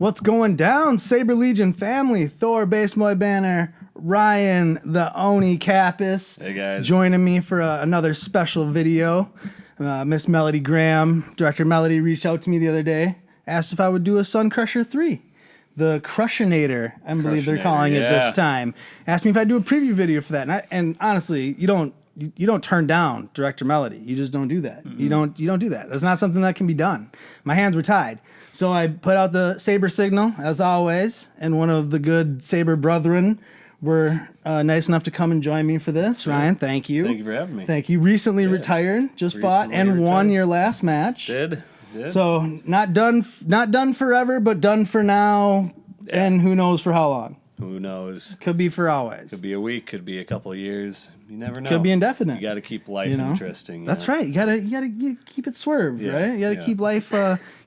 What's going down, Saber Legion family? Thor, Basement Boy Banter, Ryan, the Oni Kappes. Hey guys. Joining me for another special video. Miss Melody Graham, Director Melody, reached out to me the other day, asked if I would do a Suncrusher 3. The Crushenator, I believe they're calling it this time. Asked me if I'd do a preview video for that. And honestly, you don't turn down Director Melody. You just don't do that. Mm-hmm. You don't do that. That's not something that can be done. My hands were tied. So I put out the Saber signal, as always, and one of the good Saber brethren were nice enough to come and join me for this. Ryan, thank you. Thank you for having me. Thank you. Recently retired, just fought and won your last match. Did. So not done forever, but done for now, and who knows for how long. Who knows? Could be for always. Could be a week. Could be a couple of years. You never know. Could be indefinite. You got to keep life interesting. That's right. You gotta keep it swerved, right? You gotta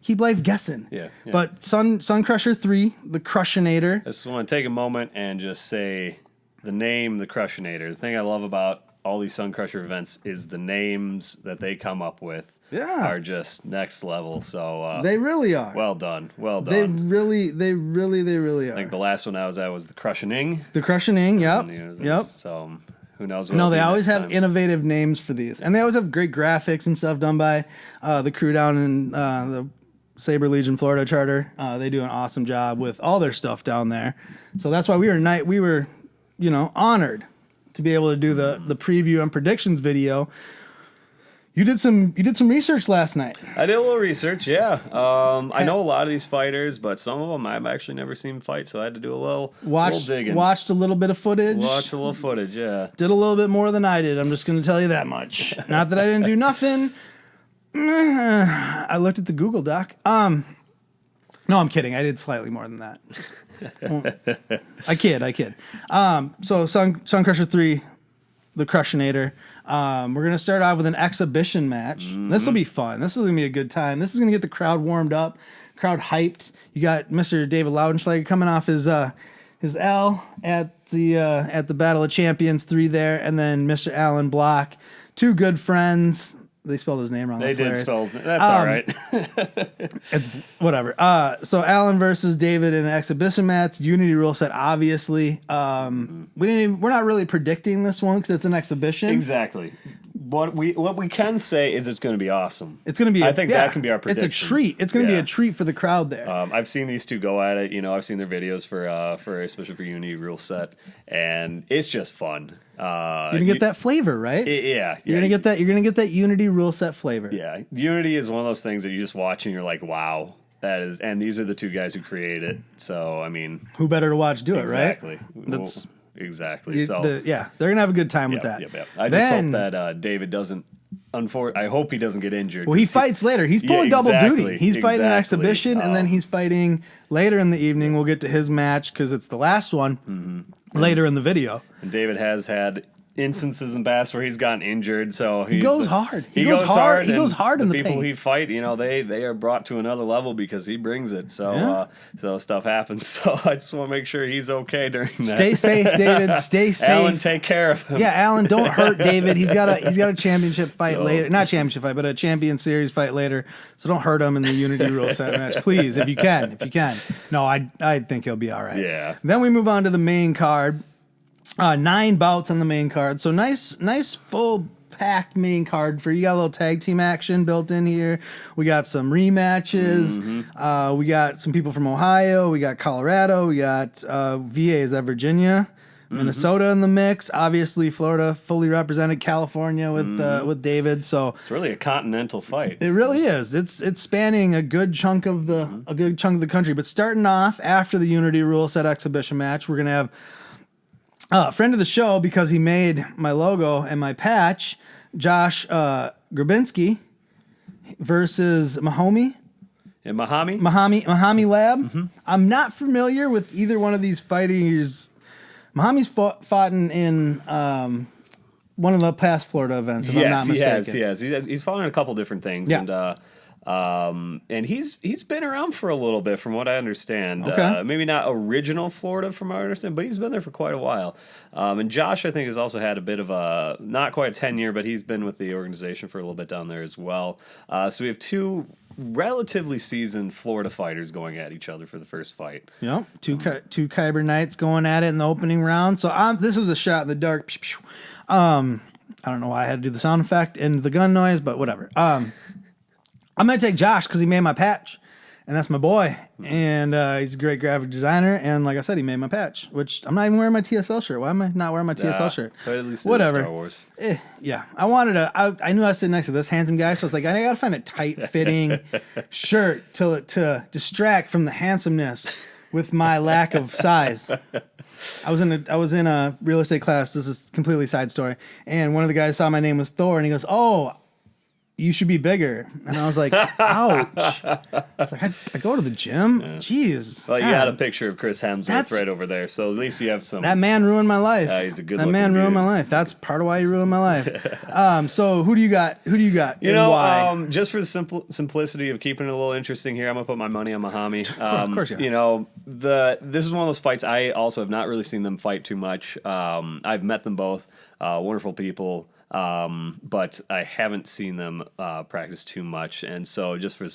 keep life guessing. Yeah. But Suncrusher 3, the Crushenator. I just want to take a moment and just say the name, the Crushenator. The thing I love about all these Suncrusher events is the names that they come up with. Are just next level. So they really are. Well done. They really are. I think the last one I was at was the Crushening. The Crushening, yep. So who knows? No, they always have innovative names for these, and they always have great graphics and stuff done by the crew down in the Saber Legion Florida charter. They do an awesome job with all their stuff down there. So that's why we were honored to be able to do the preview and predictions video. You did some research last night. I did a little research, yeah. I know a lot of these fighters, but some of them I've actually never seen fight, so I had to do a little digging. Watched a little bit of footage. Watched a little footage, yeah. Did a little bit more than I did. I'm just going to tell you that much. Not that I didn't do nothing. I looked at the Google Doc. No, I'm kidding. I did slightly more than that. I kid. So Suncrusher 3, the Crushenator. We're going to start off with an exhibition match. Mm-hmm. This will be fun. This is going to be a good time. This is going to get the crowd warmed up, crowd hyped. You got Mr. David Laudenschlager coming off his L at the Battle of Champions 3 there, and then Mr. Alan Block, two good friends. They spelled his name wrong. They did spell his name. That's all right. It's whatever. So Alan versus David in an exhibition match. Unity rule set, obviously. We're not really predicting this one because it's an exhibition. Exactly. What we can say is it's going to be awesome. It's going to be. I think that can be our prediction. It's a treat. It's going to be a treat for the crowd there. I've seen these two go at it. I've seen their videos for especially for Unity rule set, and it's just fun. You're gonna get that flavor, right? Yeah. You're gonna get that. You're gonna get that Unity rule set flavor. Yeah, Unity is one of those things that you just watch and you're like, wow, that is. And these are the two guys who created it. So I mean, who better to watch do it, exactly. Right? That's exactly. They're gonna have a good time with that. Yep. I just hope that David doesn't. I hope he doesn't get injured. Well, he fights later. He's pulling double duty. He's fighting an exhibition, and then he's fighting later in the evening. We'll get to his match because it's the last one later in the video. And David has had instances in the past where he's gotten injured, so he goes hard. He goes hard. He goes hard in the people paint. He fight, they are brought to another level because he brings it. So so stuff happens. So I just want to make sure he's okay during that. Stay safe, David. Stay safe. Alan, take care of him. Yeah, Alan, don't hurt David. He's got a championship fight later. Not championship fight, but a champion series fight later. So don't hurt him in the Unity rule set match, please, if you can. No, I think he'll be all right. Yeah. Then we move on to the main card. 9 bouts on the main card. So nice full packed main card for you. Got a little tag team action built in here. We got some rematches. We got some people from Ohio. We got Colorado. We got VA, is that Virginia? Minnesota in the mix. Obviously Florida fully represented. California with David. So it's really a continental fight. It really is. It's spanning a good chunk of the country. But starting off after the Unity rule set exhibition match, we're gonna have a friend of the show, because he made my logo and my patch, Josh Grabinski versus Mahami. And Mahami Lab. I'm not familiar with either one of these fighters. Mahami's fought in one of the past Florida events, if I'm not mistaken. He has. He's fought in a couple different things. Yeah. And he's been around for a little bit, from what I understand. Okay. Maybe not original Florida, from what I understand, but he's been there for quite a while. And Josh, I think, has also had a bit of a, not quite a tenure, but he's been with the organization for a little bit down there as well. So we have two relatively seasoned Florida fighters going at each other for the first fight. Yep, two Kyber Knights going at it in the opening round. So this was a shot in the dark. I don't know why I had to do the sound effect and the gun noise, but whatever. I'm gonna take Josh because he made my patch, and that's my boy. And he's a great graphic designer. And like I said, he made my patch, which I'm not even wearing my TSL shirt. Why am I not wearing my TSL shirt? But at least whatever. Star Wars. Yeah, I wanted I knew I was sitting next to this handsome guy, so I was like, I gotta find a tight fitting shirt to distract from the handsomeness with my lack of size. I was in a real estate class. This is a completely side story. And one of the guys saw my name was Thor, and he goes, "Oh, you should be bigger." And I was like, ouch. I was like, I go to the gym? Yeah. Jeez. Well, you got a picture of Chris Hemsworth right over there, so at least you have some. That man ruined my life. He's a good That man ruined my life. That's part of why he ruined my life. So who do you got? You know, why? Just for the simplicity of keeping it a little interesting here, I'm going to put my money on Muhammad. Of course you are. You know, this is one of those fights I also have not really seen them fight too much. I've met them both. Wonderful people. But I haven't seen them practice too much, and so just for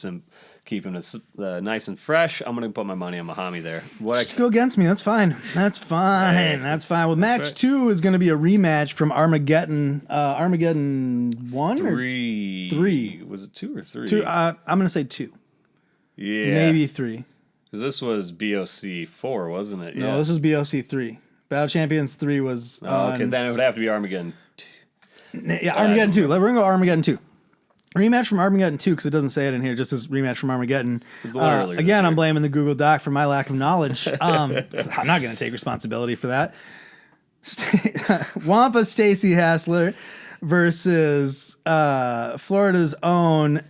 keeping it nice and fresh, I'm going to put my money on Muhammad there. Just go against me. That's fine. That's fine. That's fine. Well, match 2 is going to be a rematch from Armageddon. Armageddon 1 3. or 3? Was it 2 or 3? 2. I'm going to say 2. Yeah. Maybe 3. Because this was BOC 4, wasn't it? No, this was BOC 3. Battle Champions 3 was. Okay, then it would have to be Armageddon. Yeah, Armageddon 2. We're going to go Armageddon 2. Rematch from Armageddon 2, because it doesn't say it in here, just as rematch from Armageddon. Again, I'm blaming the Google Doc for my lack of knowledge. I'm not going to take responsibility for that. Wampa Stacy Hassler versus Florida's own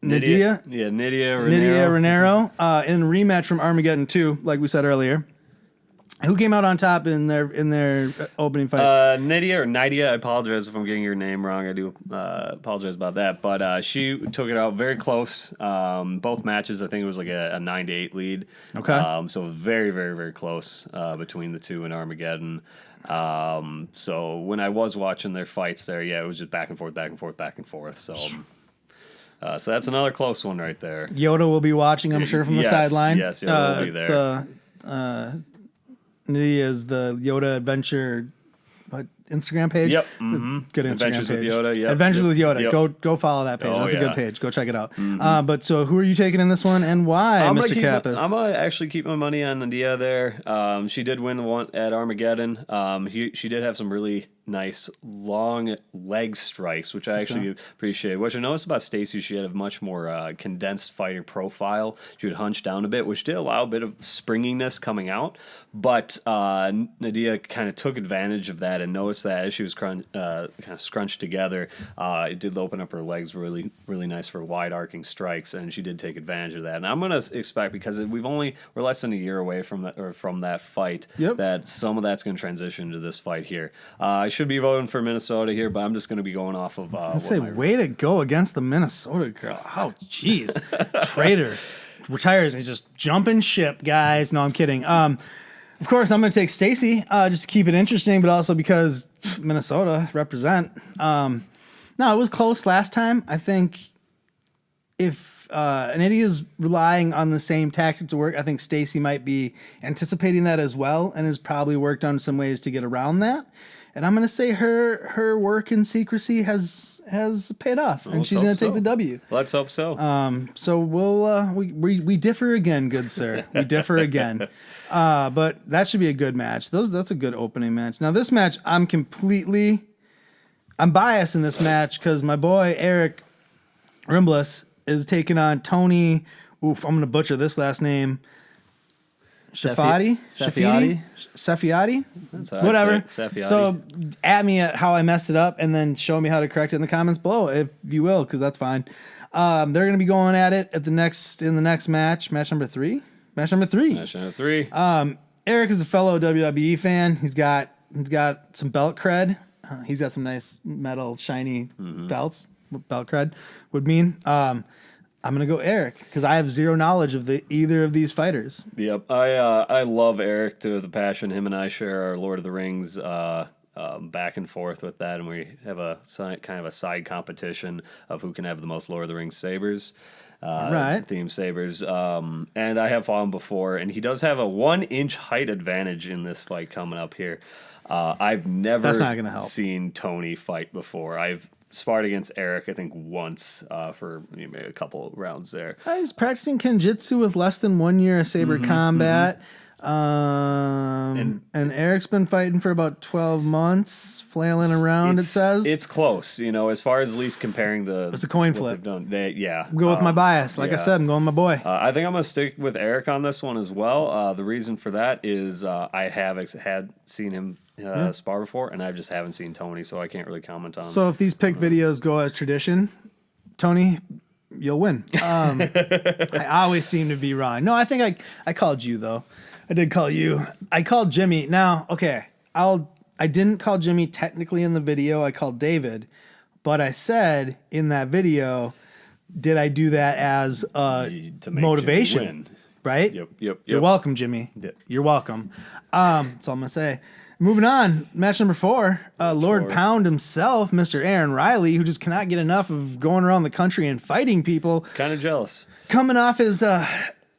Nydia. Yeah, Nydia Raniero. In rematch from Armageddon 2, like we said earlier. Who came out on top in their opening fight? Nydia. I apologize if I'm getting your name wrong. I do apologize about that. But she took it out very close. Both matches, I think it was like a 9-8 lead. Okay. So very, very, very close between the two in Armageddon. So when I was watching their fights there, yeah, it was just back and forth, back and forth, back and forth. So that's another close one right there. Yoda will be watching, I'm sure, from the sideline. Yes, Yoda will be there. Nydia is the Yoda Adventure Instagram page. Yep. Mm-hmm. Good Instagram Adventures page. with Yoda. Yep. Adventures with Yoda. Yep. Go follow that page. That's a good page. Go check it out. Mm-hmm. But so who are you taking in this one and why, Mr. Kappes? I'm going to actually keep my money on Nydia there. She did win one at Armageddon. She did have some really nice long leg strikes, which I actually appreciate. What I noticed about Stacy, she had a much more condensed fighting profile. She would hunch down a bit, which did allow a bit of springiness coming out. But Nydia kind of took advantage of that and noticed that as she was kind of scrunched together, it did open up her legs really, really nice for wide arcing strikes, and she did take advantage of that. And I'm going to expect, because we're less than a year away from that fight, that some of that's going to transition to this fight here. I should be voting for Minnesota here, but I'm just going to be going off of. Way to go against the Minnesota girl. Oh, jeez, traitor retires and he's just jumping ship, guys. No, I'm kidding. Of course, I'm going to take Stacy just to keep it interesting, but also because Minnesota represent. No, it was close last time. I think if Nydia is relying on the same tactic to work, I think Stacy might be anticipating that as well and has probably worked on some ways to get around that. And I'm going to say her work in secrecy has paid off, and she's going to take the W. Let's hope so. So we differ again, good sir. We differ again. But that should be a good match. That's a good opening match. Now this match, I'm biased in this match because my boy Eric Rimbless is taking on Tony. Oof, I'm going to butcher this last name. Safiati? Whatever. So at me at how I messed it up and then show me how to correct it in the comments below, if you will, because that's fine. They're going to be going at it in the next match number 3. Match number 3. Eric is a fellow WWE fan. He's got some belt cred. He's got some nice metal shiny belts. Belt cred would mean. I'm going to go Eric because I have zero knowledge of either of these fighters. Yep. I love Eric to the passion. Him and I share our Lord of the Rings back and forth with that, and we have a kind of a side competition of who can have the most Lord of the Rings sabers. theme sabers. And I have fought him before, and he does have a 1-inch height advantage in this fight coming up here. I've never seen Tony fight before. I've sparred against Eric, I think, once for maybe a couple rounds there. He's practicing Kenjutsu with less than 1 year of Saber Combat. And Eric's been fighting for about 12 months, flailing around, it says. It's close, as far as at least comparing the... It's a coin flip. Go with my bias. Like I said, I'm going with my boy. I think I'm going to stick with Eric on this one as well. The reason for that is I had seen him spar before, and I just haven't seen Tony, so I can't really comment on. So if these pick videos go as tradition, Tony, you'll win. I always seem to be wrong. No, I think I called you, though. I did call you. I called Jimmy. Now, okay, I didn't call Jimmy technically in the video. I called David, but I said in that video, did I do that as to make motivation? Jimmy win. Right? Yep. You're welcome, Jimmy. Yep. You're welcome. That's all I'm gonna say. Moving on, match number 4, Lord Pound himself, Mr. Aaron Riley, who just cannot get enough of going around the country and fighting people. Kind of jealous. Coming off his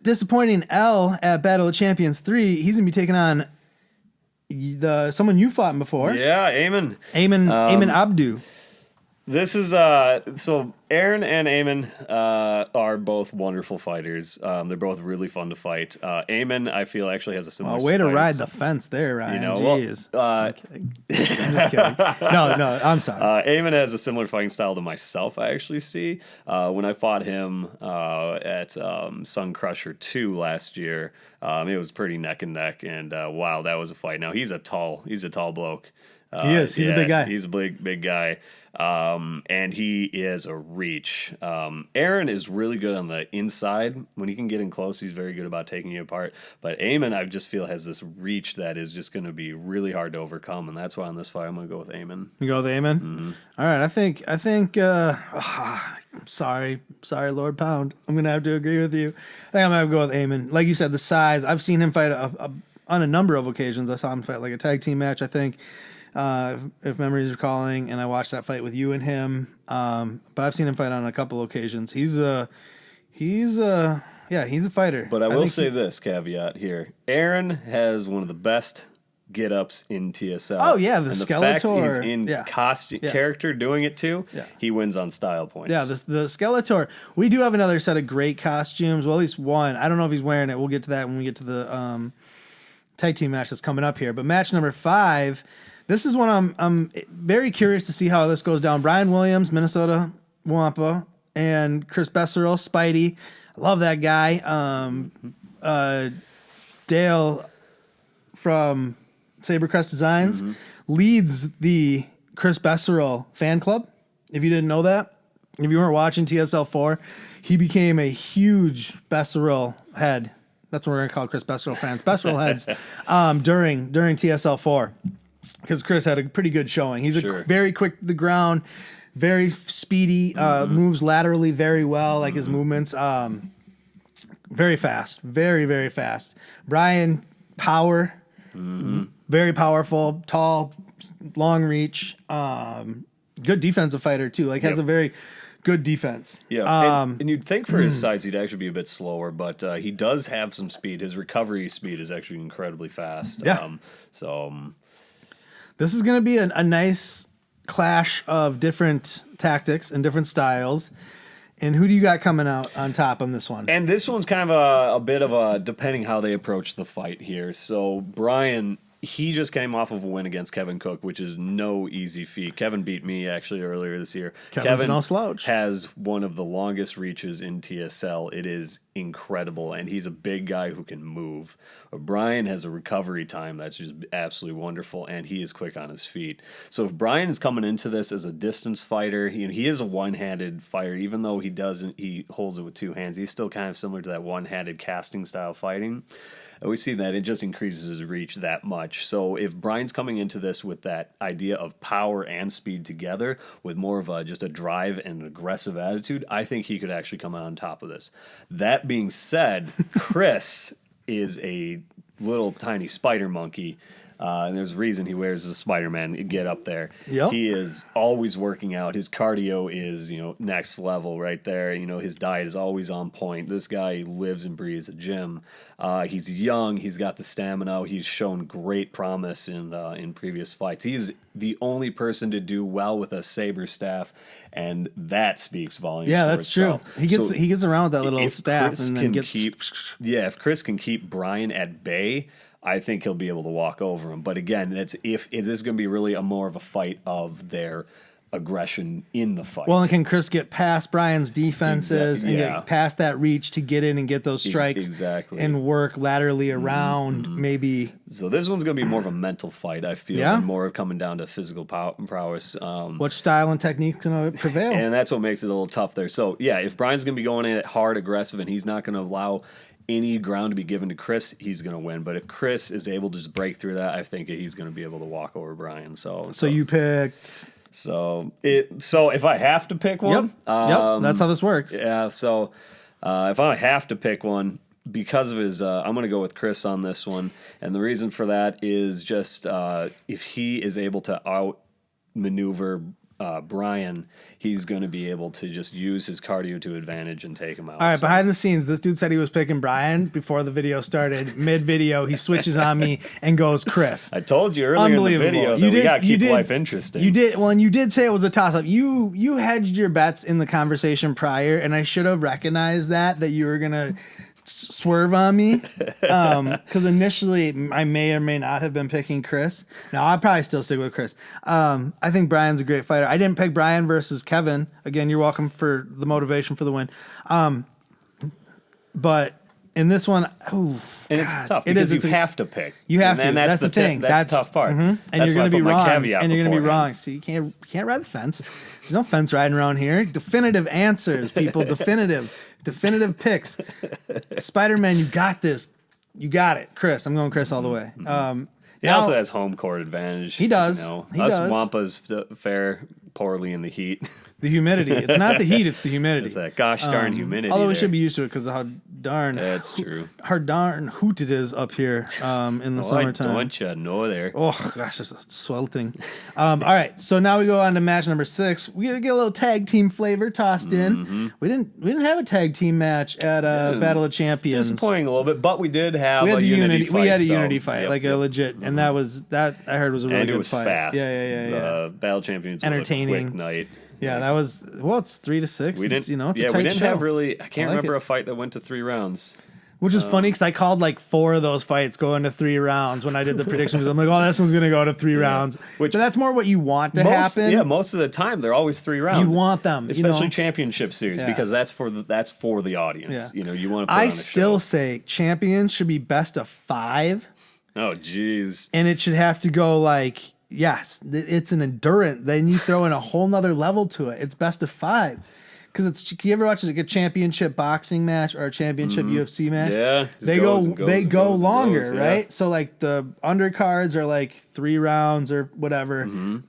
disappointing L at Battle of Champions 3, he's gonna be taking on someone you fought before. Yeah, Eamon Abdu. This is so Aaron and Eamon are both wonderful fighters. They're both really fun to fight. Eamon, I feel, actually has a similar. Way to ride the fence there, Ryan. Jeez. I'm kidding. I'm just kidding. No, I'm sorry. Eamon has a similar fighting style to myself. I actually see when I fought him at Suncrusher 2 last year. It was pretty neck and neck, and wow, that was a fight. Now he's a tall bloke. He is. He's a big guy. He's a big guy. And he is a reach. Aaron is really good on the inside. When he can get in close, he's very good about taking you apart. But Eamon, I just feel, has this reach that is just going to be really hard to overcome. And that's why on this fight, I'm going to go with Eamon. You go with Eamon? Mm-hmm. All right. I think, sorry, Lord Pound. I'm going to have to agree with you. I think I'm going to go with Eamon. Like you said, the size. I've seen him fight on a number of occasions. I saw him fight like a tag team match, I think. If memories are calling, and I watched that fight with you and him. But I've seen him fight on a couple occasions. He's a fighter. But I will say this caveat here: Aaron has one of the best get-ups in TSL. Oh yeah, the and Skeletor. The fact he's in costume character doing it too. Yeah. He wins on style points. Yeah, the Skeletor. We do have another set of great costumes. Well, at least one. I don't know if he's wearing it. We'll get to that when we get to the tag team match that's coming up here. But match number 5. This is one I'm very curious to see how this goes down. Brian Williams, Minnesota Wampa, and Chris Besserell, Spidey. I love that guy. Dale from Sabercrest Designs leads the Chris Besserell fan club. If you didn't know that, if you weren't watching TSL 4, he became a huge Besserell head. That's what we're going to call Chris Besserell fans. Besserell heads during TSL 4. Because Chris had a pretty good showing. He's very quick to the ground, very speedy, moves laterally very well, like his movements. Very fast, very, very fast. Brian, power, very powerful, tall, long reach, good defensive fighter too. Like has a very good defense. Yeah, and you'd think for his size he'd actually be a bit slower, but he does have some speed. His recovery speed is actually incredibly fast. Yeah. This is going to be a nice clash of different tactics and different styles. And who do you got coming out on top on this one? And this one's kind of a bit of a, depending how they approach the fight here. So Brian, he just came off of a win against Kevin Cook, which is no easy feat. Kevin beat me actually earlier this year. Kevin no slouch. Has one of the longest reaches in TSL. It is incredible, and he's a big guy who can move. Brian has a recovery time that's just absolutely wonderful, and he is quick on his feet. So if Brian is coming into this as a distance fighter, he is a one-handed fighter. Even though he holds it with 2 hands, he's still kind of similar to that one-handed casting style fighting. We see that it just increases his reach that much. So if Brian's coming into this with that idea of power and speed together, with more of just a drive and an aggressive attitude, I think he could actually come out on top of this. That being said, Chris is a little tiny spider monkey. And there's a reason he wears the Spider-Man get up there. Yep. He is always working out. His cardio is, next level right there. His diet is always on point. This guy lives and breathes a gym. He's young. He's got the stamina. He's shown great promise in previous fights. He's the only person to do well with a Saber staff, and that speaks volumes. Yeah, for that's itself. true. He gets around with that little staff Chris and then gets. If Chris can keep Brian at bay, I think he'll be able to walk over him. But again, if this is going to be really more of a fight of their aggression in the fight. Well, and can Chris get past Brian's defenses and get past that reach to get in and get those strikes and work laterally around maybe? So this one's going to be more of a mental fight, I feel, and more coming down to physical prowess. What style and technique's going to prevail? And that's what makes it a little tough there. So, if Brian's going to be going in it hard, aggressive, and he's not going to allow any ground to be given to Chris, he's going to win. But if Chris is able to just break through that, I think he's going to be able to walk over Brian. So you picked... So if I have to pick one, yep, that's how this works. Yeah. So if I have to pick one, because of his, I'm going to go with Chris on this one, and the reason for that is just if he is able to outmaneuver Brian, he's going to be able to just use his cardio to advantage and take him out. All right, behind the scenes, this dude said he was picking Brian before the video started. Mid-video, he switches on me and goes Chris. I told you earlier in the video that we got to keep life interesting. You did, well, and you did say it was a toss-up. You hedged your bets in the conversation prior, and I should have recognized that you were going to swerve on me, because initially I may or may not have been picking Chris. Now I'll probably still stick with Chris. I think Brian's a great fighter. I didn't pick Brian versus Kevin. Again, you're welcome for the motivation for the win. But in this one, it's tough because you have to pick. You have to. And that's the thing. That's the tough part. And that's you're going to be wrong. And you're going to be wrong. See, you can't ride the fence. There's no fence riding around here. Definitive answers, people. Definitive picks. Spider-Man, you got this. You got it. Chris, I'm going Chris all the way. He also has home court advantage. He does. Us Wampas fare poorly in the heat. The humidity. It's not the heat, it's the humidity. It's that gosh darn humidity. Although we should be used to it because of how darn... That's true. How darn hoot it is up here in the summertime. Don't you know there. Oh, gosh, it's sweltering. All right, so now we go on to match number 6. We get a little tag team flavor tossed in. We didn't have a tag team match at Battle of Champions. Disappointing a little bit, but we did have a unity fight. We had a unity fight, like a legit, and that I heard was a really good fight. And it was fast. Yeah. Battle Champions was entertaining. a quick night. Yeah, that was, it's 3-6. We didn't, it's a tight we didn't show. have really, I can't remember a fight that went to 3 rounds. Which is funny because I called like 4 of those fights going to 3 rounds when I did the predictions. I'm like, this one's going to go to 3 rounds. But that's more what you want to happen. Yeah, most of the time they're always 3 rounds. You want them. Especially championship series because that's for the audience. Yeah. You want to put on a show. I still say champions should be best of 5. Oh, jeez. And it should have to go like... Yes, it's an endurance. Then you throw in a whole nother level to it. It's best of 5. Because you ever watch like a championship boxing match or a championship UFC match? Yeah, they go longer, right? Yeah. So like the undercards are like 3 rounds or whatever.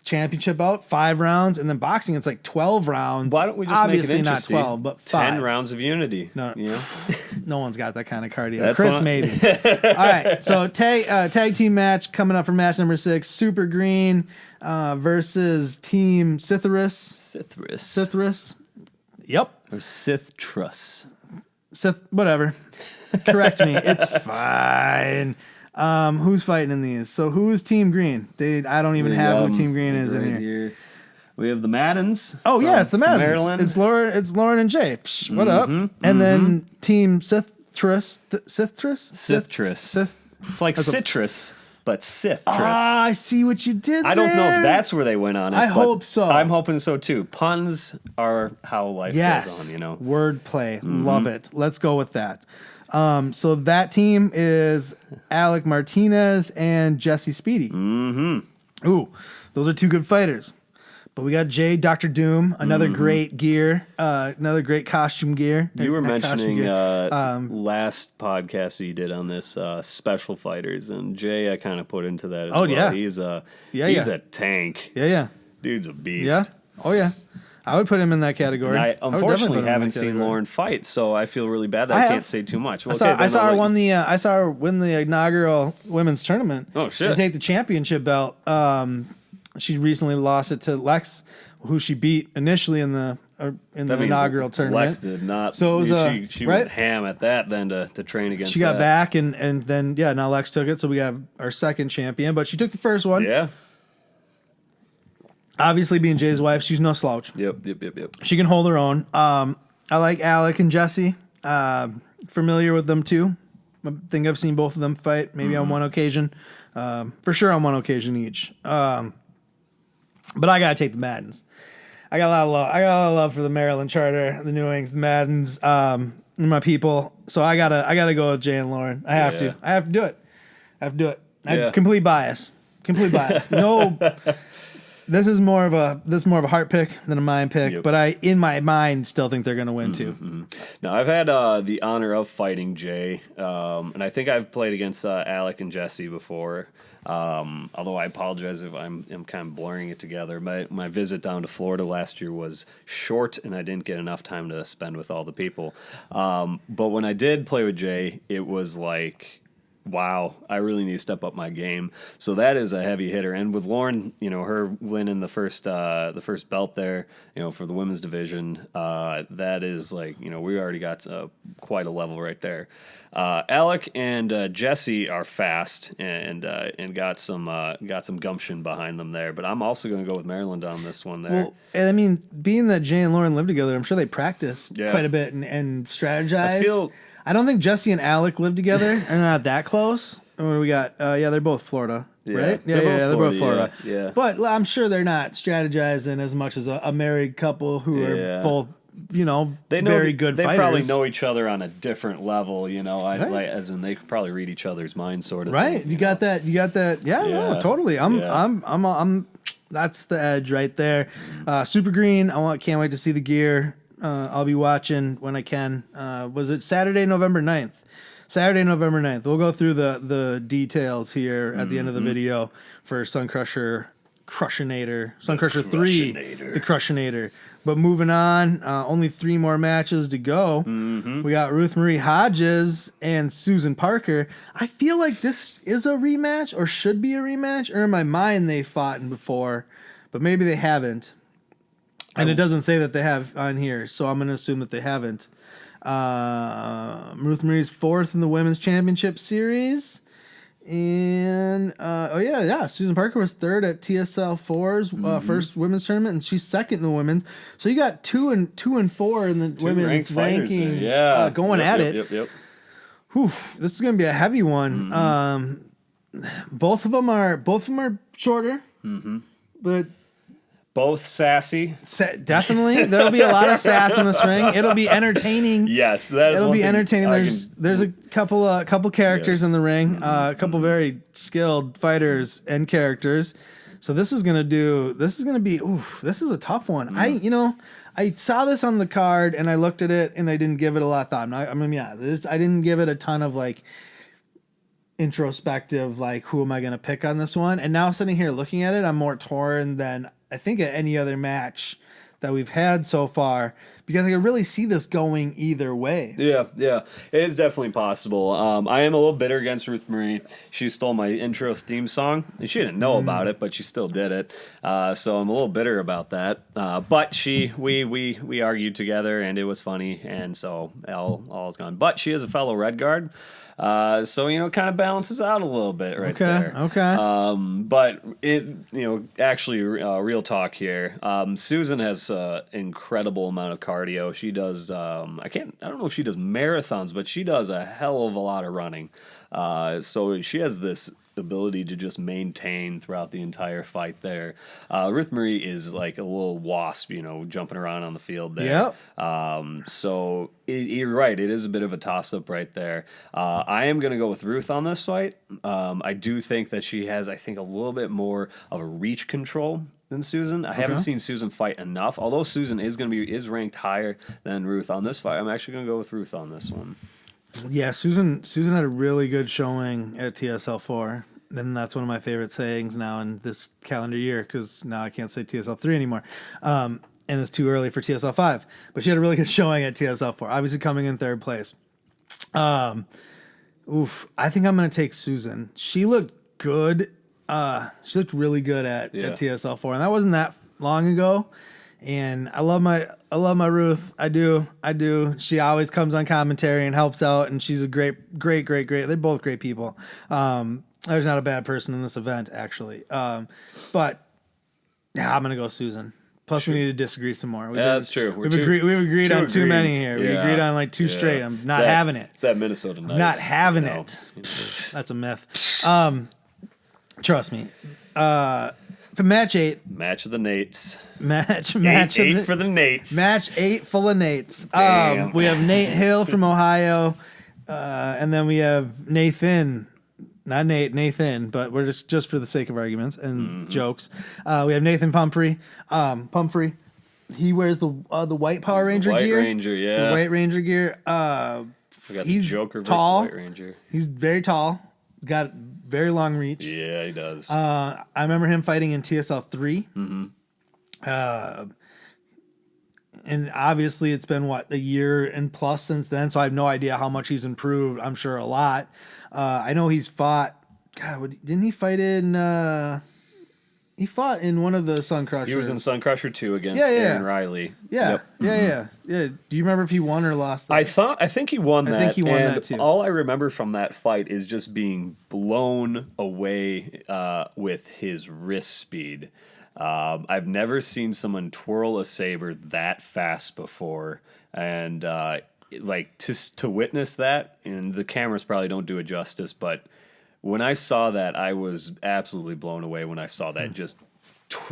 Championship bout 5 rounds, and then boxing it's like 12 rounds. Why don't we just obviously make it interesting? Not 12, but 10 rounds of unity? No, no one's got that kind of cardio. That's Chris maybe. All right, so tag team match coming up for match number 6. Super Green versus Team Sithris. Yep. Or Sith-Truss. Whatever. Correct me. It's fine. Who's fighting in these? So who's Team Green? I don't even have who Team Green is in here. We have the Maddens. Oh yeah, it's the Maddens. Maryland. It's Lauren and Jay. Psh, what up? And then Team Sithris. It's like citrus, but Sith-Truss. Ah, I see what you did. I don't know if that's where they went on it. I hope so. I'm hoping so too. Puns are how life goes on. Wordplay. Love it. Let's go with that. So that team is Alec Martinez and Jesse Speedy. Ooh, those are 2 good fighters. But we got Jay, Dr. Doom, another great gear, another great costume gear. You were mentioning last podcast you did on this special fighters, and Jay I kind of put into that as well. Yeah. He's a tank. Yeah. Dude's a beast. Yeah. Oh, yeah. I would put him in that category. And I unfortunately haven't seen Lauren fight, so I feel really bad that I can't say too much. Well, I saw her win the inaugural women's tournament. Oh shit! And take the championship belt. She recently lost it to Lex, who she beat initially in the inaugural tournament. Lex did not. So it was, she went ham at that then to train against. She got back and then now Lex took it. So we have our second champion, but she took the first one. Yeah. Obviously, being Jay's wife, she's no slouch. Yep. She can hold her own. I like Alec and Jesse. Familiar with them too. I think I've seen both of them fight, maybe on one occasion. For sure on one occasion each. But I gotta take the Maddens. I got a lot of love for the Maryland Charter, the New Wings, the Maddens, my people. So I gotta go with Jay and Lauren. I have to do it. Complete bias. No. This is more of a heart pick than a mind pick, but I, in my mind, still think they're going to win too. Now, I've had the honor of fighting Jay, and I think I've played against Alec and Jesse before. Although I apologize if I'm kind of blurring it together. My visit down to Florida last year was short, and I didn't get enough time to spend with all the people. But when I did play with Jay, it was like, wow, I really need to step up my game. So that is a heavy hitter. And with Lauren, her winning the first belt there, for the women's division, that is like, we already got quite a level right there. Alec and Jesse are fast and got some gumption behind them there. But I'm also going to go with Maryland on this one there. Well, and I mean, being that Jay and Lauren live together, I'm sure they practiced quite a bit and strategized. I don't think Jesse and Alec live together and they're not that close. What do we got? They're both Florida, right? They're both Florida. Yeah. But I'm sure they're not strategizing as much as a married couple who are both, very good fighters. They probably know each other on a different level, as in they could probably read each other's mind, sort of. Right. Thing, you got that. Yeah. No, totally. I'm. That's the edge right there. Super Green. Can't wait to see the gear. I'll be watching when I can. Was it Saturday, November 9th? Saturday, November 9th. We'll go through the details here at the end of the video for Suncrusher, Crushenator, Suncrusher 3, the Crushenator. But moving on, only 3 more matches to go. We got Ruth Marie Hodges and Susan Parker. I feel like this is a rematch or should be a rematch, or in my mind they fought before, but maybe they haven't. And it doesn't say that they have on here, so I'm going to assume that they haven't. Ruth Marie's 4th in the Women's Championship Series. And, Susan Parker was 3rd at TSL 4's first women's tournament, and she's 2nd in the women's. So you got 2 and 4 in the women's rankings going at it. Yep. Whew, this is going to be a heavy one. Both of them are shorter, but... Both sassy. Definitely. There'll be a lot of sass in this ring. It'll be entertaining. Yes, that is. It'll be entertaining. There's a couple characters in the ring, a couple very skilled fighters and characters. So this is gonna be this is a tough one. I saw this on the card and I looked at it and I didn't give it a lot of thought. I'm gonna be honest. I didn't give it a ton of introspective, who am I gonna pick on this one? And now sitting here looking at it, I'm more torn than I think at any other match that we've had so far, because I can really see this going either way. Yeah, it is definitely possible. I am a little bitter against Ruth Marie. She stole my intro theme song. She didn't know about it, but she still did it. So I'm a little bitter about that. But we argued together, and it was funny, and so all is gone. But she is a fellow Red Guard. So, it kind of balances out a little bit there. Okay. But actually, real talk here. Susan has an incredible amount of cardio. She does, I don't know if she does marathons, but she does a hell of a lot of running. So she has this ability to just maintain throughout the entire fight there. Ruth Marie is like a little wasp, jumping around on the field there. Yep. So you're right. It is a bit of a toss-up right there. I am going to go with Ruth on this fight. I do think that she has, a little bit more of a reach control than Susan. I haven't seen Susan fight enough. Although Susan is ranked higher than Ruth on this fight, I'm actually going to go with Ruth on this one. Yeah, Susan had a really good showing at TSL 4. And that's one of my favorite sayings now in this calendar year, because now I can't say TSL 3 anymore. it's too early for TSL 5. But she had a really good showing at TSL 4, obviously coming in third place. I think I'm going to take Susan. She looked good. She looked really good at TSL 4, and that wasn't that long ago. And I love my Ruth. I do. She always comes on commentary and helps out, and she's a great. They're both great people. There's not a bad person in this event, actually. But yeah, I'm gonna go Susan. Plus, we need to disagree some more. That's true. We've agreed on too many here. We agreed on like two straight. I'm not having it. It's that Minnesota nice. I'm not having it. That's a myth. Trust me. For match 8. Match of the Nates. Match eight for the Nates. Match 8 full of Nates. Damn. We have Nate Hill from Ohio, and then we have Nathan. Not Nathan, but we're just for the sake of arguments and jokes. We have Nathan Pumphrey. Pumphrey, he wears the white Power Ranger gear. White Ranger, yeah. The White Ranger gear. He's the Joker tall. Versus the White Ranger. He's very tall. Got very long reach. Yeah, he does. I remember him fighting in TSL 3. And obviously it's been a year and plus since then, so I have no idea how much he's improved. I'm sure a lot. I know he's fought. God, didn't he fight in? He fought in one of the Suncrusher. He was in Suncrusher 2 against Aaron Riley. Yeah, yep. yeah. Do you remember if he won or lost that? I think he won that. I think he won that too. All I remember from that fight is just being blown away with his wrist speed. I've never seen someone twirl a saber that fast before, and to witness that, and the cameras probably don't do it justice, but when I saw that, I was absolutely blown away when I saw that just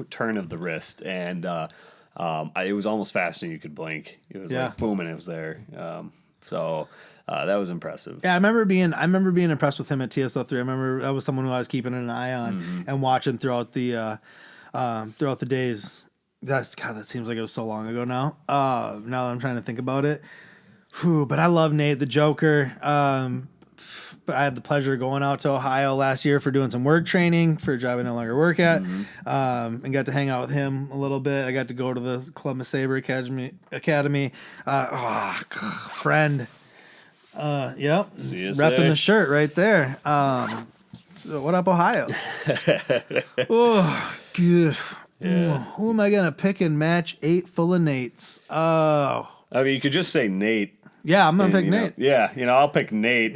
turn of the wrist, and it was almost faster than you could blink. It was like boom, and it was there. So that was impressive. Yeah, I remember being impressed with him at TSL 3. I remember that was someone who I was keeping an eye on and watching throughout the days. That seems like it was so long ago now. Now that I'm trying to think about it. But I love Nate the Joker. But I had the pleasure of going out to Ohio last year for doing some work training for a job I no longer work at, and got to hang out with him a little bit. I got to go to the Columbus Saber Academy. Friend. Yep. Repping the shirt right there. So what up, Ohio? Oh, good. Yeah. Who am I going to pick in match 8 full of Nates? Oh. I mean, you could just say Nate. Yeah, I'm going to pick Nate. I'll pick Nate,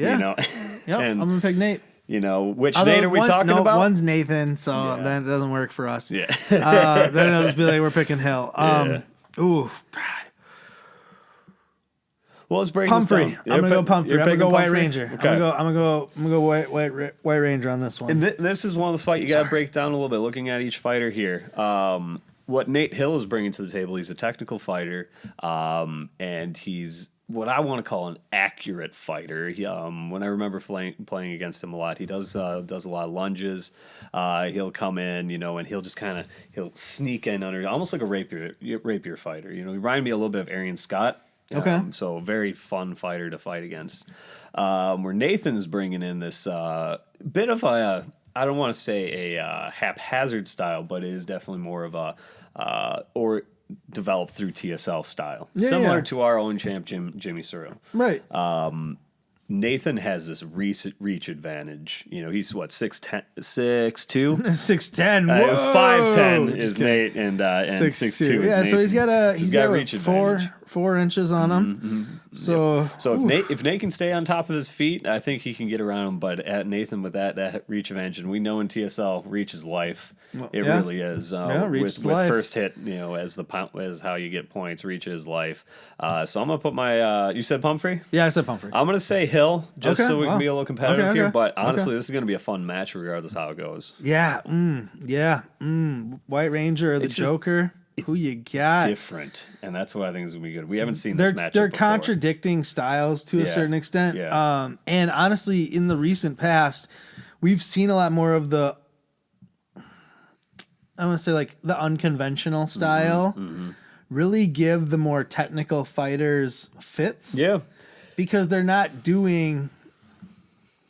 Yep, I'm going to pick Nate. Which Nate are we talking about? One's Nathan, so then it doesn't work for us. Yeah. Then it'll just be like we're picking Hill. Ooh, God. Well, let's break Pumphrey. this down. I'm gonna go Pumphrey. I'm gonna go White Ranger. Okay. I'm gonna go White Ranger on this one. And this is one of the fights you got to break down a little bit, looking at each fighter here. What Nate Hill is bringing to the table, he's a technical fighter, and he's what I want to call an accurate fighter. When I remember playing against him a lot, he does a lot of lunges. He'll come in, and he'll just he'll sneak in under, almost like a rapier fighter. He reminded me a little bit of Arian Scott. Okay. So a very fun fighter to fight against. Where Nathan's bringing in this bit of a, I don't want to say a haphazard style, but it is definitely more of a or developed through TSL style, similar to our own champ Jimmy Surreal. Right. Nathan has this reach advantage. He's what, 6'10", 6'2"? 6'10". It was 5'10" is Nate, and 6'2" is Nate. Nathan. So he's got reach advantage. 4 inches on him. So if Nate can stay on top of his feet, I think he can get around him. But at Nathan with that reach advantage, and we know in TSL reach is life. It really is. With first hit, as how you get points, reach is life. So I'm gonna put my. You said Pumphrey? Yeah, I said Pumphrey. I'm gonna say Hill, just so we can be a little competitive here. But honestly, this is gonna be a fun match regardless of how it goes. Yeah. White Ranger or the Joker. Who you got? Different, and that's what I think is gonna be good. We haven't seen this matchup They're before. Contradicting styles to a certain extent. Yeah. And honestly, in the recent past, we've seen a lot more of the, I want to say like the unconventional style really give the more technical fighters fits. Yeah. Because they're not doing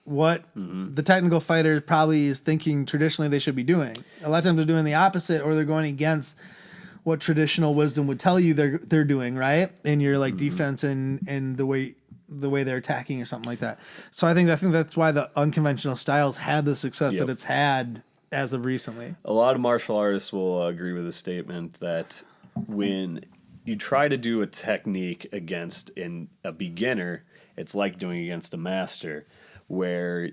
what the technical fighter probably is thinking traditionally they should be doing. A lot of times they're doing the opposite, or they're going against what traditional wisdom would tell you they're doing, right? And your like defense and the way they're attacking or something like that. So I think that's why the unconventional styles had the success that it's had as of recently. A lot of martial artists will agree with the statement that when you try to do a technique against a beginner, it's like doing against a master, where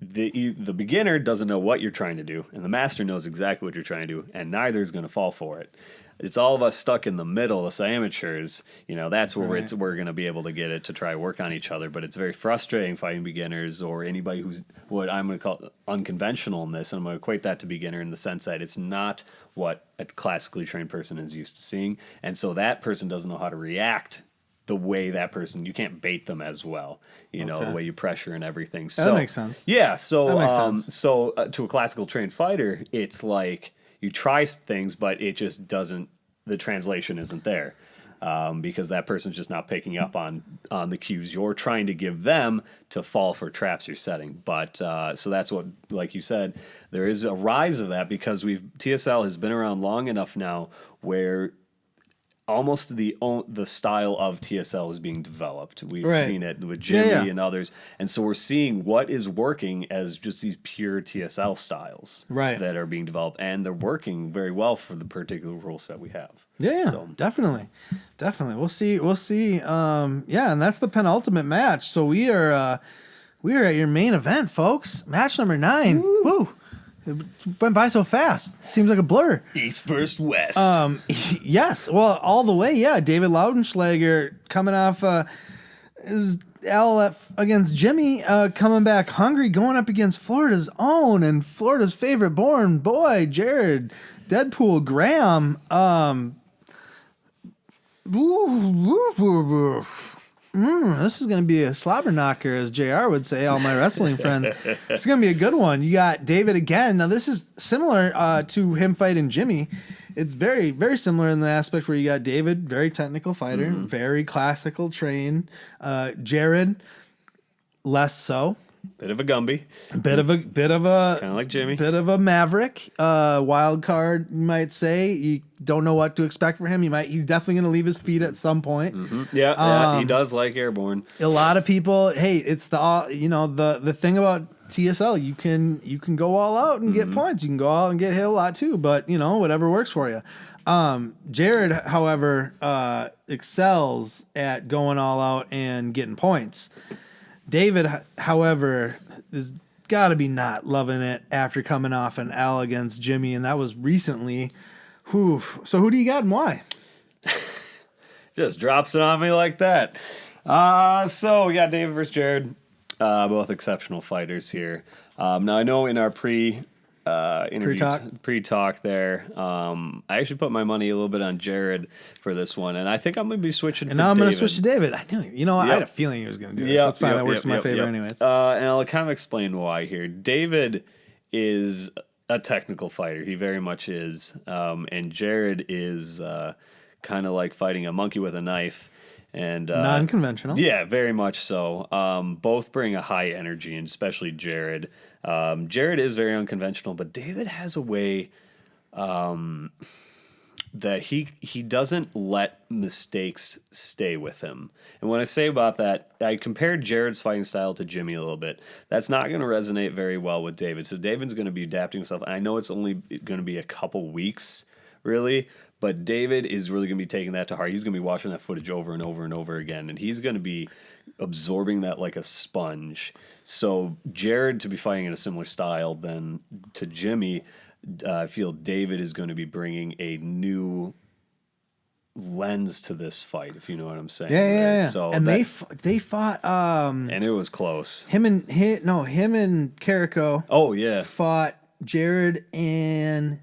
the beginner doesn't know what you're trying to do, and the master knows exactly what you're trying to do, and neither is going to fall for it. It's all of us stuck in the middle, us amateurs. That's where we're going to be able to get it to try work on each other. But it's very frustrating fighting beginners or anybody who's what I'm going to call unconventional in this. And I'm going to equate that to beginner in the sense that it's not what a classically trained person is used to seeing. And so that person doesn't know how to react the way that person, you can't bait them as well, the way you pressure and everything. So that makes sense. Yeah. So, that makes sense. So to a classical trained fighter, it's like you try things, but it just doesn't, the translation isn't there. Because that person's just not picking up on the cues you're trying to give them to fall for traps you're setting. But so that's what, like you said, there is a rise of that because TSL has been around long enough now where almost the style of TSL is being developed. We've seen it with Jimmy and others. And so we're seeing what is working as just these pure TSL styles that are being developed. And they're working very well for the particular rule set we have. Yeah, so. Definitely. We'll see. And that's the penultimate match. So we are at your main event, folks. Match number 9. Woo! It went by so fast. Seems like a blur. East versus West. Yes. Well, all the way. Yeah. David Laudenschlager coming off his L against Jimmy, coming back hungry, going up against Florida's own and Florida's favorite born boy, Jared Deadpool Graham. This is going to be a slobber knocker, as JR would say, all my wrestling friends. It's going to be a good one. You got David again. Now, this is similar to him fighting Jimmy. It's very, very similar in the aspect where you got David, very technical fighter, very classical trained. Jared, less so. Bit of a Gumby. Bit of a kind of like Jimmy. Bit of a maverick. Wild card, you might say. You don't know what to expect from him. He's definitely going to leave his feet at some point. Yeah, he does like airborne. A lot of people, hey, it's the thing about TSL. You can go all out and get points. You can go out and get hit a lot too. But whatever works for you. Jared, however, excels at going all out and getting points. David, however, has got to be not loving it after coming off an L against Jimmy, and that was recently. So who do you got and why? Just drops it on me like that. So we got David versus Jared, both exceptional fighters here. Now I know in our pre-talk there, I actually put my money a little bit on Jared for this one, and I think I'm going to be switching. And now I'm going to switch to David. I knew, I had a feeling he was going to do this. That's fine. That works in my favor, anyways. And I'll kind of explain why here. David is a technical fighter. He very much is, and Jared is kind of like fighting a monkey with a knife. And non-conventional. Yeah, very much so. Both bring a high energy, and especially Jared. Jared is very unconventional, but David has a way that he doesn't let mistakes stay with him. And when I say about that, I compared Jared's fighting style to Jimmy a little bit. That's not going to resonate very well with David. So David's going to be adapting himself. And I know it's only going to be a couple weeks, really. But David is really going to be taking that to heart. He's going to be watching that footage over and over and over again. And he's going to be absorbing that like a sponge. So Jared, to be fighting in a similar style than to Jimmy, I feel David is going to be bringing a new lens to this fight, if you know what I'm saying. Yeah. So and they fought. And it was close. Him and Carrico. Oh, yeah. Fought Jared and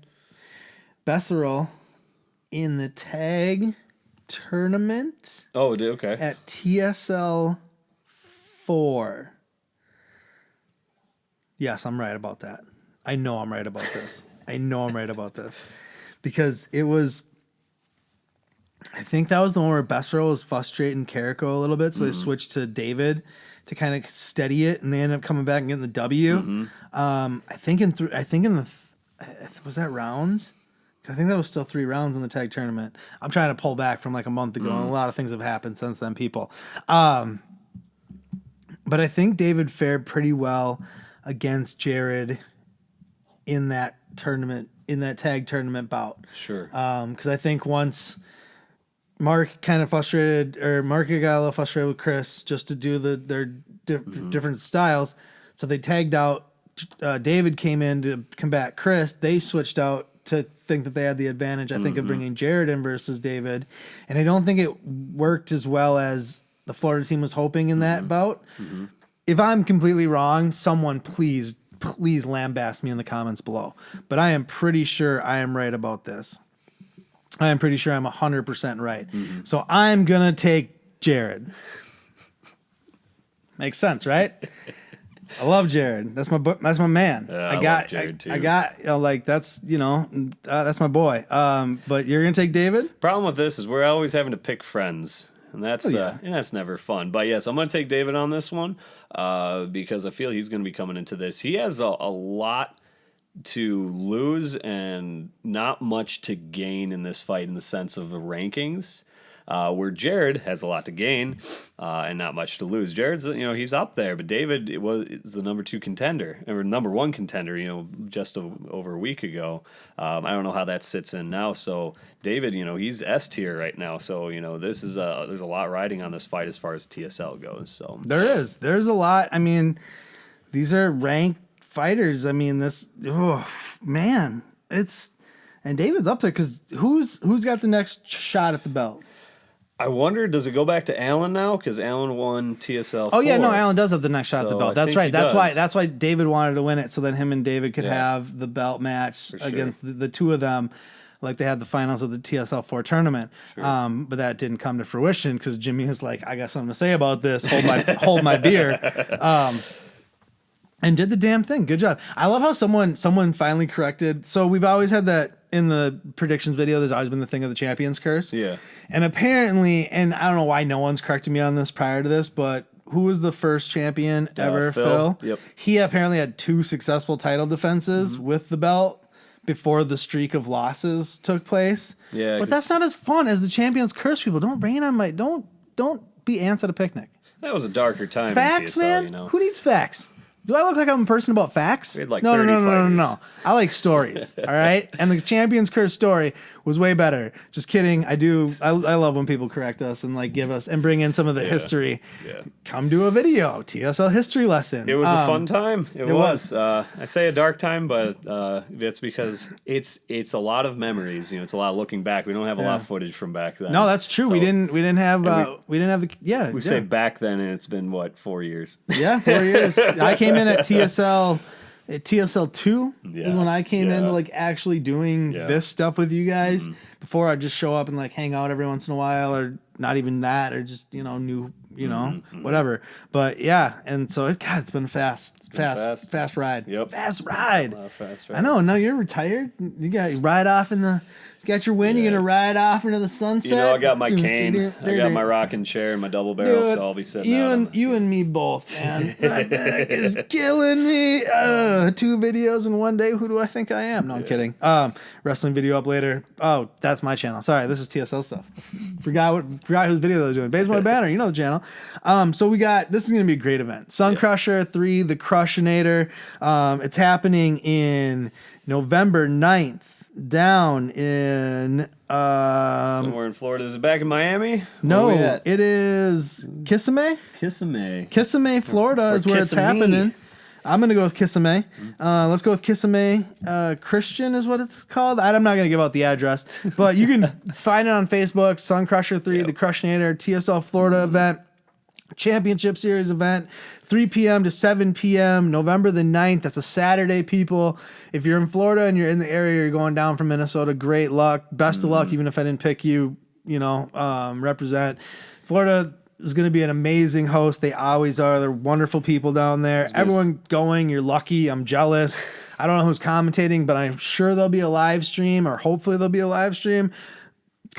Besserell in the tag tournament. Oh, okay. At TSL 4. Yes, I'm right about that. I know I'm right about this. Because it was, I think that was the one where Besserell was frustrating Carrico a little bit, so they switched to David to kind of steady it, and they ended up coming back and getting the W. I think in the was that rounds? I think that was still 3 rounds in the tag tournament. I'm trying to pull back from like a month ago, and a lot of things have happened since then, people. But I think David fared pretty well against Jared in that tournament, in that tag tournament bout. Sure. Because I think once Mark kind of frustrated, or Mark got a little frustrated with Chris just to do their different styles. So they tagged out. David came in to combat Chris. They switched out to think that they had the advantage, I think, of bringing Jared in versus David. And I don't think it worked as well as the Florida team was hoping in that bout. If I'm completely wrong, someone please lambast me in the comments below. But I am pretty sure I am right about this. I am pretty sure I'm 100% right. So I'm going to take Jared. Makes sense, right? I love Jared. That's my man. Yeah, I love Jared too. I got, like, that's, that's my boy. But you're going to take David? Problem with this is we're always having to pick friends. And that's that's never fun. But yes, I'm going to take David on this one because I feel he's going to be coming into this. He has a lot to lose and not much to gain in this fight in the sense of the rankings, where Jared has a lot to gain and not much to lose. Jared's, he's up there, but David is the number 2 contender, or number 1 contender, just over a week ago. I don't know how that sits in now. So David, he's S tier right now. So, this is there's a lot riding on this fight as far as TSL goes. So there's a lot. I mean, these are ranked fighters. I mean, and David's up there because who's got the next shot at the belt? I wonder, does it go back to Allen now? Because Allen won TSL. Oh yeah, no, Allen does have the next shot at the belt. That's right. That's why David wanted to win it, so then him and David could have the belt match against the two of them, like they had the finals of the TSL 4 tournament. Sure. But that didn't come to fruition because Jimmy was like, I got something to say about this. Hold my beer. And did the damn thing. Good job. I love how someone finally corrected. So we've always had that in the predictions video. There's always been the thing of the champion's curse. Yeah. And apparently, and I don't know why no one's corrected me on this prior to this, but who was the first champion ever? Phil. Yep. He apparently had 2 successful title defenses with the belt before the streak of losses took place. Yeah. But that's not as fun as the champion's curse. People, don't bring it on my don't be ants at a picnic. That was a darker time. Facts, in TSL, man. Who needs facts? Do I look like I'm a person about facts? We had like no. fighters. I like stories. All right. And the Champion's Curse story was way better. Just kidding. I love when people correct us and like give us and bring in some of the history. Yeah. Come to a video. TSL history lesson. It was a fun time. It was. I say a dark time, but it's because it's a lot of memories. It's a lot of looking back. We don't have a lot of footage from back then. No, that's true. So, we didn't have We say back then, and it's been what, 4 years? Yeah, 4 years. I came in at TSL 2 is when I came into like actually doing this stuff with you guys. Before I'd just show up and like hang out every once in a while, or not even that, or just whatever. But yeah, and so it's been fast ride. Yep. Fast ride. A lot of fast rides. I know. No, you're retired. You got ride off in the. You got your win. You're gonna ride off into the sunset. I got my cane. I got my rocking chair and my double barrel, so I'll be sitting out. You and me both, man. My back is killing me. 2 videos in one day. Who do I think I am? No, I'm kidding. Wrestling video up later. Oh, that's my channel. Sorry, this is TSL stuff. Forgot whose video I was doing. Basement Boy Banter. You know the channel. So we got. This is gonna be a great event. Suncrusher 3, the Crushenator. It's happening in November 9th. Down in somewhere in Florida. Is it back in Miami? No, it is Kissimmee, Florida is where it's happening. I'm gonna go with Kissimmee. Let's go with Kissimmee. Christian is what it's called. I'm not gonna give out the address, but you can find it on Facebook. Suncrusher 3, the Crushenator TSL Florida event. Championship Series event, 3 p.m. to 7 p.m. November the 9th. That's a Saturday, people. If you're in Florida and you're in the area, you're going down from Minnesota, great luck. Best of luck, even if I didn't pick you, represent. Florida is going to be an amazing host. They always are. They're wonderful people down there. Everyone going, you're lucky. I'm jealous. I don't know who's commentating, but I'm sure there'll be a live stream, or hopefully there'll be a live stream.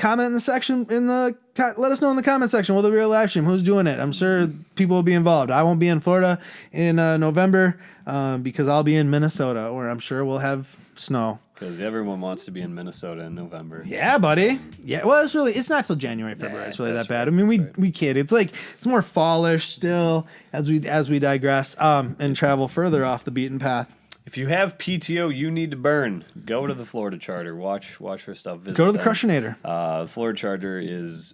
comment in the section let us know in the comment section. Will there be a live stream? Who's doing it? I'm sure people will be involved. I won't be in Florida in November because I'll be in Minnesota, where I'm sure we'll have snow. Because everyone wants to be in Minnesota in November. Yeah, buddy. Yeah, well, it's not till January, February. It's really that bad. I mean, we kid. It's like it's more fallish still as we digress and travel further off the beaten path. If you have PTO you need to burn, go to the Florida Charter. Watch her stuff. Visit go to the them. Crushenator. The Florida Charter is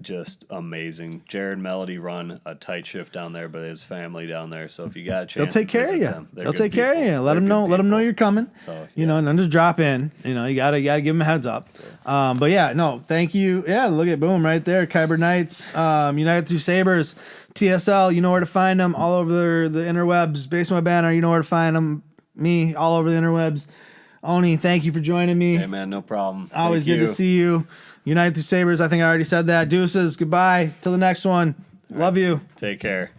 just amazing. Jared and Melody run a tight shift down there, but his family down there. So if you got a chance, they'll take care of you. They'll take care of you. Let them know. Let them know you're coming. So you know, and then just drop in. You know, you gotta give them a heads up. But yeah, no, thank you. Yeah, look at boom right there. Kyber Knights, United Through Sabers, TSL. You know where to find them. All over the interwebs. Basement Boy Banter. You know where to find them. Me, all over the interwebs. Oni, thank you for joining me. Hey man, no problem. Always good to see you. United Through Sabers, I think I already said that. Deuces, goodbye. Till the next one. Love you. Take care.